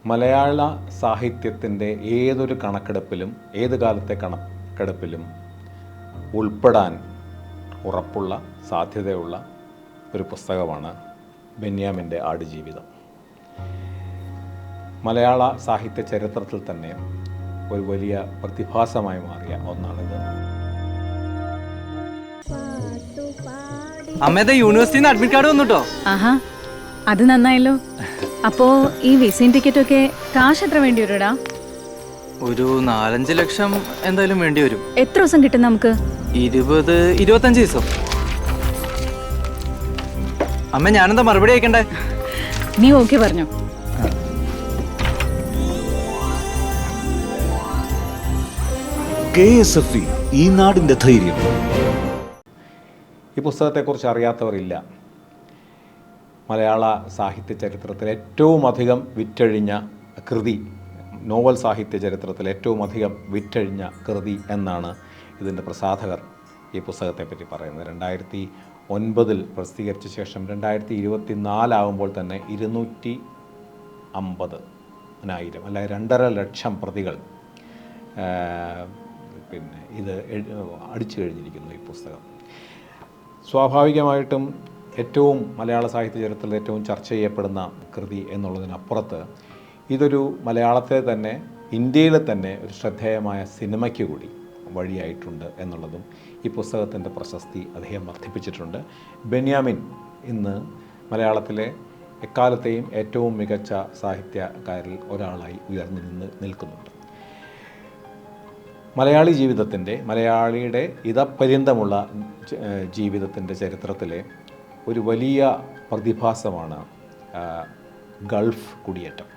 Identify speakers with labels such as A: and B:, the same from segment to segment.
A: മലയാള സാഹിത്യത്തിൻ്റെ ഏതൊരു കണക്കെടുപ്പിലും ഏത് കാലത്തെ കണക്കെടുപ്പിലും ഉൾപ്പെടാൻ ഉറപ്പുള്ള സാധ്യതയുള്ള ഒരു പുസ്തകമാണ് ബെന്യാമിൻ്റെ ആടുജീവിതം. മലയാള സാഹിത്യ ചരിത്രത്തിൽ തന്നെ ഒരു വലിയ പ്രതിഭാസമായി മാറിയ ഒന്നാണിത്.
B: അമ്മേടെ യൂണിവേഴ്സിറ്റിന്ന് അഡ്മിറ്റ് കാർഡ് വന്നുട്ടോ.
C: ആഹാ, അത് നന്നായല്ലോ. അപ്പോ ഈ വിസയും ടിക്കറ്റും ഒക്കെ കാശ് എത്ര വേണ്ടി വരുടാ?
B: ഒരു 4-5 ലക്ഷം എന്തായാലും വേണ്ടി വരും.
C: എത്ര ദിവസം കിട്ടും നമുക്ക്?
B: 20-25 ദിവസം. അമ്മ ഞാനെന്താ മറുപടി അയക്കണ്ടേ?
C: നീ ഓക്കെ പറഞ്ഞോ?
D: KSFE, ഈ നാടിൻ്റെ ധൈര്യം.
A: ഈ പുസ്തകത്തെക്കുറിച്ച് അറിയാത്തവരില്ല. മലയാള സാഹിത്യ ചരിത്രത്തിൽ ഏറ്റവും അധികം വിറ്റഴിഞ്ഞ കൃതി, നോവൽ സാഹിത്യ ചരിത്രത്തിൽ ഏറ്റവും അധികം വിറ്റഴിഞ്ഞ കൃതി എന്നാണ് ഇതിൻ്റെ പ്രസാധകർ ഈ പുസ്തകത്തെപ്പറ്റി പറയുന്നത്. 2009 പ്രസിദ്ധീകരിച്ച ശേഷം 2024 ആകുമ്പോൾ തന്നെ 250,000 അല്ല 2.5 ലക്ഷം പ്രതികൾ ഇത് അടിച്ചു കഴിഞ്ഞിരിക്കുന്നു ഈ പുസ്തകം. സ്വാഭാവികമായിട്ടും ഏറ്റവും മലയാള സാഹിത്യ ചരിത്രത്തിൽ ഏറ്റവും ചർച്ച ചെയ്യപ്പെടുന്ന കൃതി എന്നുള്ളതിനപ്പുറത്ത് ഇതൊരു മലയാളത്തിലെ തന്നെ ഇന്ത്യയിലെ തന്നെ ഒരു ശ്രദ്ധേയമായ സിനിമയ്ക്ക് കൂടി വഴിയായിട്ടുണ്ട് എന്നുള്ളതും ഈ പുസ്തകത്തിൻ്റെ പ്രശസ്തി അധികം വർദ്ധിപ്പിച്ചിട്ടുണ്ട്. ബെന്യാമിൻ ഇന്ന് മലയാളത്തിലെ എക്കാലത്തെയും ഏറ്റവും മികച്ച സാഹിത്യകാരിൽ ഒരാളായി ഉയർന്നു നിൽക്കുന്നുണ്ട്. മലയാളി ജീവിതത്തിൻ്റെ, മലയാളിയുടെ ഇതപര്യന്തമുള്ള ജീവിതത്തിൻ്റെ ചരിത്രത്തിലെ ഒരു വലിയ പ്രതിഭാസമാണ് ഗൾഫ് കുടിയേറ്റം.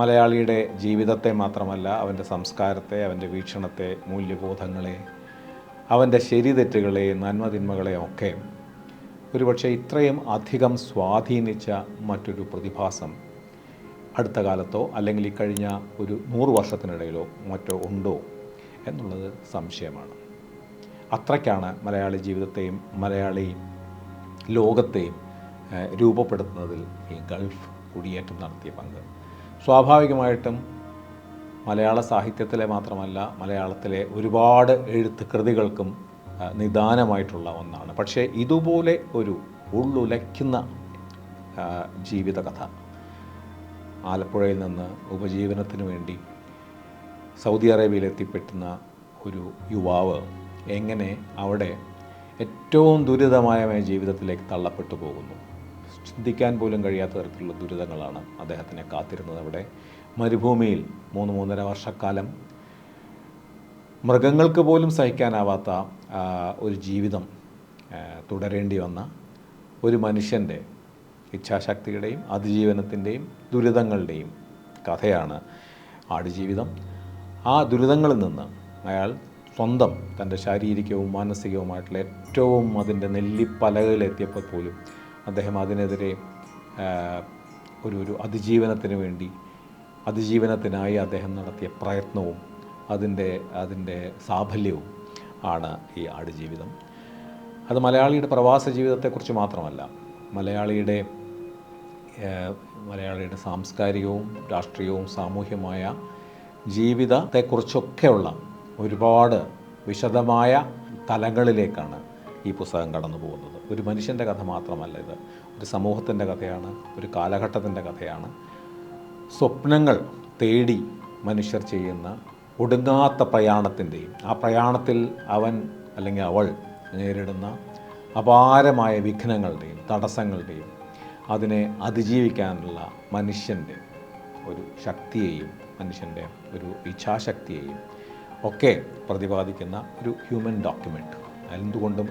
A: മലയാളിയുടെ ജീവിതത്തെ മാത്രമല്ല, അവൻ്റെ സംസ്കാരത്തെ, അവൻ്റെ വീക്ഷണത്തെ, മൂല്യബോധങ്ങളെ, അവൻ്റെ ശരിതെറ്റുകളെ, നന്മതിന്മകളെ ഒക്കെ ഒരുപക്ഷെ ഇത്രയും അധികം സ്വാധീനിച്ച മറ്റൊരു പ്രതിഭാസം അടുത്ത കാലത്തോ അല്ലെങ്കിൽ ഈ കഴിഞ്ഞ ഒരു 100 വർഷത്തിനിടയിലോ മറ്റോ ഉണ്ടോ എന്നുള്ളത് സംശയമാണ്. അത്രയ്ക്കാണ് മലയാളി ജീവിതത്തെയും മലയാളി ലോകത്തെയും രൂപപ്പെടുത്തുന്നതിൽ ഈ ഗൾഫ് കുടിയേറ്റം നടത്തിയ പങ്ക്. സ്വാഭാവികമായിട്ടും മലയാള സാഹിത്യത്തിലെ മാത്രമല്ല, മലയാളത്തിലെ ഒരുപാട് എഴുത്ത് കൃതികൾക്കും നിദാനമായിട്ടുള്ള ഒന്നാണ്. പക്ഷേ ഇതുപോലെ ഒരു ഉള്ളുലയ്ക്കുന്ന ജീവിതകഥ, ആലപ്പുഴയിൽ നിന്ന് ഉപജീവനത്തിന് വേണ്ടി സൗദി അറേബ്യയിൽ എത്തിപ്പെട്ടുന്ന ഒരു യുവാവ് എങ്ങനെ അവിടെ ഏറ്റവും ദുരിതമായ ജീവിതത്തിലേക്ക് തള്ളപ്പെട്ടു പോകുന്നു. ചിന്തിക്കാൻ പോലും കഴിയാത്ത തരത്തിലുള്ള ദുരിതങ്ങളാണ് അദ്ദേഹത്തിനെ കാത്തിരുന്നത്. അവിടെ മരുഭൂമിയിൽ 3-3.5 വർഷക്കാലം മൃഗങ്ങൾക്ക് പോലും സഹിക്കാനാവാത്ത ഒരു ജീവിതം തുടരേണ്ടി വന്ന ഒരു മനുഷ്യൻ്റെ ഇച്ഛാശക്തിയുടെയും അതിജീവനത്തിൻ്റെയും ദുരിതങ്ങളുടെയും കഥയാണ് ആടുജീവിതം. ആ ദുരിതങ്ങളിൽ നിന്ന് അയാൾ സ്വന്തം തൻ്റെ ശാരീരികവും മാനസികവുമായിട്ടുള്ള ഏറ്റവും അതിൻ്റെ നെല്ലിപ്പലകളിലെത്തിയപ്പോൾ പോലും അദ്ദേഹം അതിനെതിരെ ഒരു അതിജീവനത്തിനായി അദ്ദേഹം നടത്തിയ പ്രയത്നവും അതിൻ്റെ സാഫല്യവും ആണ് ഈ ആടുജീവിതം. അത് മലയാളിയുടെ പ്രവാസ ജീവിതത്തെക്കുറിച്ച് മാത്രമല്ല, മലയാളിയുടെ സാംസ്കാരികവും രാഷ്ട്രീയവും സാമൂഹ്യമായ ജീവിതത്തെക്കുറിച്ചൊക്കെയുള്ള ഒരുപാട് വിശദമായ തലങ്ങളിലേക്കാണ് ഈ പുസ്തകം കടന്നു പോകുന്നത്. ഒരു മനുഷ്യൻ്റെ കഥ മാത്രമല്ല ഇത്, ഒരു സമൂഹത്തിൻ്റെ കഥയാണ്, ഒരു കാലഘട്ടത്തിൻ്റെ കഥയാണ്. സ്വപ്നങ്ങൾ തേടി മനുഷ്യർ ചെയ്യുന്ന ഒടുങ്ങാത്ത പ്രയാണത്തിൻ്റെയും ആ പ്രയാണത്തിൽ അവൻ അല്ലെങ്കിൽ അവൾ നേരിടുന്ന അപാരമായ വിഘ്നങ്ങളുടെയും തടസ്സങ്ങളുടെയും അതിനെ അതിജീവിക്കാനുള്ള മനുഷ്യൻ്റെ ഒരു ശക്തിയെയും മനുഷ്യൻ്റെ ഒരു ഇച്ഛാശക്തിയെയും ഒക്കെ പ്രതിപാദിക്കുന്ന ഒരു ഹ്യൂമൻ ഡോക്യുമെൻ്റ്. എന്തുകൊണ്ടും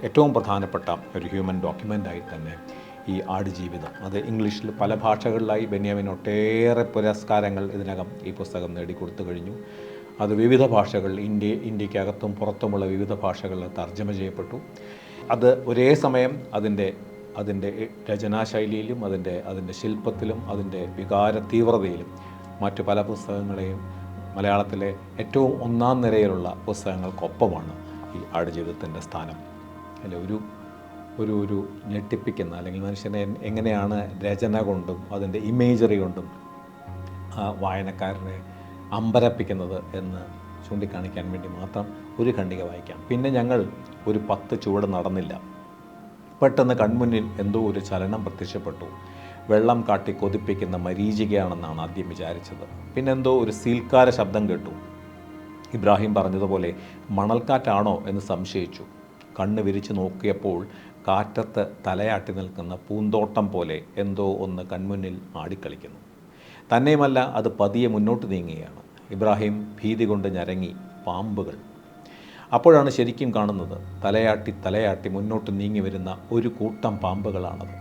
A: ഏറ്റവും പ്രധാനപ്പെട്ട ഒരു ഹ്യൂമൻ ഡോക്യുമെൻ്റായി തന്നെ ഈ ആടുജീവിതം, അത് ഇംഗ്ലീഷിൽ പല ഭാഷകളിലായി ബെന്യാമിൻ ഒട്ടേറെ പുരസ്കാരങ്ങൾ ഇതിനകം ഈ പുസ്തകം നേടിക്കൊടുത്തു കഴിഞ്ഞു. അത് വിവിധ ഭാഷകളിൽ ഇന്ത്യക്കകത്തും പുറത്തുമുള്ള വിവിധ ഭാഷകളിൽ തർജ്ജമ ചെയ്യപ്പെട്ടു. അത് ഒരേ സമയം അതിൻ്റെ രചനാശൈലിയിലും അതിൻ്റെ ശില്പത്തിലും അതിൻ്റെ വികാര തീവ്രതയിലും മറ്റു പല പുസ്തകങ്ങളെയും മലയാളത്തിലെ ഏറ്റവും ഒന്നാം നിരയിലുള്ള പുസ്തകങ്ങൾക്കൊപ്പമാണ് ഈ ആടുജീവിതത്തിൻ്റെ സ്ഥാനം. അല്ലെ, ഒരു ഞെട്ടിപ്പിക്കുന്ന, അല്ലെങ്കിൽ മനുഷ്യനെ എങ്ങനെയാണ് രചന കൊണ്ടും അതിൻ്റെ ഇമേജറി കൊണ്ടും വായനക്കാരനെ അമ്പരപ്പിക്കുന്നത് എന്ന് ചൂണ്ടിക്കാണിക്കാൻ വേണ്ടി മാത്രം ഒരു ഖണ്ഡിക വായിക്കാം. പിന്നെ ഞങ്ങൾ ഒരു 10 ചുവട് നടന്നില്ല. പെട്ടെന്ന് കൺമുന്നിൽ എന്തോ ഒരു ചലനം പ്രത്യക്ഷപ്പെട്ടു. വെള്ളം കാട്ടി കൊതിപ്പിക്കുന്ന മരീചികയാണെന്നാണ് ആദ്യം വിചാരിച്ചത്. പിന്നെന്തോ ഒരു സീൽക്കാര ശബ്ദം കേട്ടു. ഇബ്രാഹിം പറഞ്ഞതുപോലെ മണൽക്കാറ്റാണോ എന്ന് സംശയിച്ചു. കണ്ണ് വിരിച്ച് നോക്കിയപ്പോൾ കാറ്റത്ത് തലയാട്ടി നിൽക്കുന്ന പൂന്തോട്ടം പോലെ എന്തോ ഒന്ന് കൺമുന്നിൽ ആടിക്കളിക്കുന്നു. തന്നെയുമല്ല, അത് പതിയെ മുന്നോട്ട് നീങ്ങുകയാണ്. ഇബ്രാഹിം ഭീതി കൊണ്ട് ഞരങ്ങി. പാമ്പുകൾ. അപ്പോഴാണ് ശരിക്കും കാണുന്നത്. തലയാട്ടി മുന്നോട്ട് നീങ്ങി വരുന്ന ഒരു കൂട്ടം പാമ്പുകളാണത്.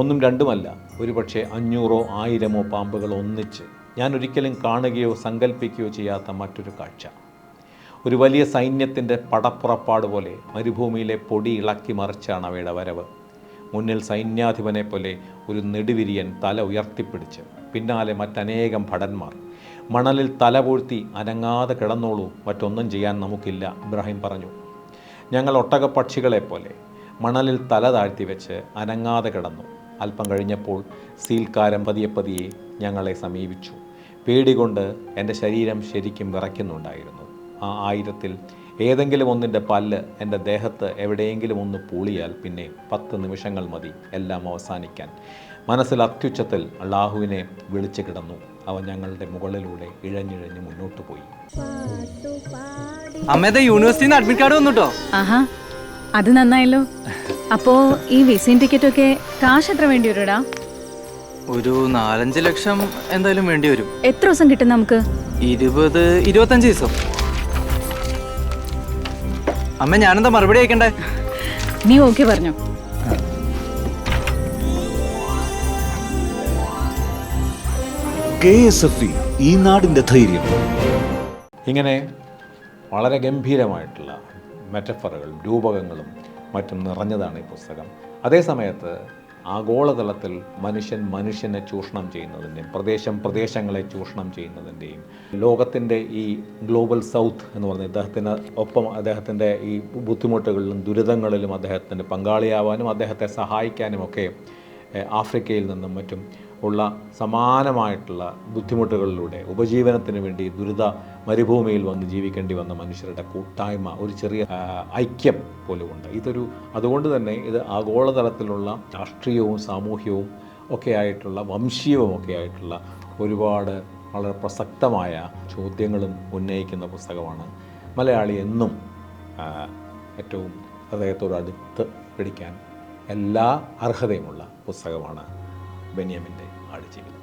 A: ഒന്നും രണ്ടുമല്ല, ഒരുപക്ഷെ 500 1000 പാമ്പുകൾ ഒന്നിച്ച്. ഞാൻ ഒരിക്കലും കാണുകയോ സങ്കല്പിക്കുകയോ ചെയ്യാത്ത മറ്റൊരു കാഴ്ച. ഒരു വലിയ സൈന്യത്തിൻ്റെ പടപ്പുറപ്പാട് പോലെ മരുഭൂമിയിലെ പൊടി ഇളക്കി മറിച്ചാണ് അവയുടെ വരവ്. മുന്നിൽ സൈന്യാധിപനെ പോലെ ഒരു നെടുവിരിയൻ തല ഉയർത്തിപ്പിടിച്ച്, പിന്നാലെ മറ്റനേകം ഭടന്മാർ. മണലിൽ തല പൂഴ്ത്തി അനങ്ങാതെ കിടന്നോളൂ, മറ്റൊന്നും ചെയ്യാൻ നമുക്കില്ല, ഇബ്രാഹിം പറഞ്ഞു. ഞങ്ങൾ ഒട്ടകപ്പക്ഷികളെപ്പോലെ മണലിൽ തല താഴ്ത്തി വെച്ച് അനങ്ങാതെ കിടന്നു. അല്പം കഴിഞ്ഞപ്പോൾ സീൽക്കാരൻ പതിയെ ഞങ്ങളെ സമീപിച്ചു. പേടികൊണ്ട് എൻ്റെ ശരീരം ശരിക്കും വിറയ്ക്കുന്നുണ്ടായിരുന്നു. ആ 1000-ൽ ഏതെങ്കിലും ഒന്നിൻ്റെ പല്ല് എൻ്റെ ദേഹത്ത് എവിടെയെങ്കിലും ഒന്ന് പൂളിയാൽ പിന്നെ 10 നിമിഷങ്ങൾ മതി എല്ലാം അവസാനിക്കാൻ. മനസ്സിൽ അത്യുച്ചത്തിൽ അള്ളാഹുവിനെ വിളിച്ചു കിടന്നു. അവൻ ഞങ്ങളുടെ മുകളിലൂടെ ഇഴഞ്ഞിഴഞ്ഞ് മുന്നോട്ട് പോയി.
B: അമ്മേടെ യൂണിവേഴ്സിറ്റിയിൽ നിന്ന് അഡ്മിറ്റ് കാർഡ് വന്നുട്ടോ.
C: ആഹാ, അത് നന്നായല്ലോ. അപ്പോ ഈ വിസയും ടിക്കറ്റൊക്കെ കാശ് എത്ര വേണ്ടി വരുടാ?
B: ഒരു 4-5 ലക്ഷം എന്തായാലും വേണ്ടി വരും.
C: എത്ര ദിവസം കിട്ടും നമുക്ക്?
B: 20-25 ദിവസം. അമ്മ, ഞാനെന്താ മറുപടി അയക്കണ്ടേ?
C: നീ ഓക്കെ പറഞ്ഞോ?
D: KSFE ഈ നാടിൻ്റെ ധൈര്യം.
A: ഇങ്ങനെ വളരെ ഗംഭീരമായിട്ടുള്ള മെറ്റഫറുകൾ, രൂപകങ്ങളും മറ്റും നിറഞ്ഞതാണ് ഈ പുസ്തകം. അതേസമയത്ത് ആഗോളതലത്തിൽ മനുഷ്യനെ ചൂഷണം ചെയ്യുന്നതിൻ്റെയും പ്രദേശങ്ങളെ ചൂഷണം ചെയ്യുന്നതിൻ്റെയും ലോകത്തിൻ്റെ ഈ ഗ്ലോബൽ സൗത്ത് എന്ന് പറഞ്ഞ അദ്ദേഹത്തിൻ്റെ ഈ ബുദ്ധിമുട്ടുകളിലും ദുരിതങ്ങളിലും അദ്ദേഹത്തിന് പങ്കാളിയാവാനും അദ്ദേഹത്തെ സഹായിക്കാനുമൊക്കെ ആഫ്രിക്കയിൽ നിന്നും മറ്റും ഉള്ള സമാനമായിട്ടുള്ള ബുദ്ധിമുട്ടുകളിലൂടെ ഉപജീവനത്തിന് വേണ്ടി ദുരിത മരുഭൂമിയിൽ വന്ന് ജീവിക്കേണ്ടി വന്ന മനുഷ്യരുടെ കൂട്ടായ്മ, ഒരു ചെറിയ ഐക്യം പോലുമുണ്ട്. അതുകൊണ്ട് തന്നെ ഇത് ആഗോളതലത്തിലുള്ള രാഷ്ട്രീയവും സാമൂഹ്യവും ഒക്കെ ആയിട്ടുള്ള വംശീയവുമൊക്കെ ആയിട്ടുള്ള ഒരുപാട് വളരെ പ്രസക്തമായ ചോദ്യങ്ങളും ഉന്നയിക്കുന്ന പുസ്തകമാണ്. മലയാളി എന്നും ഏറ്റവും ഹൃദയത്തോട് അടുത്ത് പിടിക്കാൻ എല്ലാ അർഹതയുമുള്ള പുസ്തകമാണ് ബെന്യാമിൻ്റെ ആടുജീവിതം.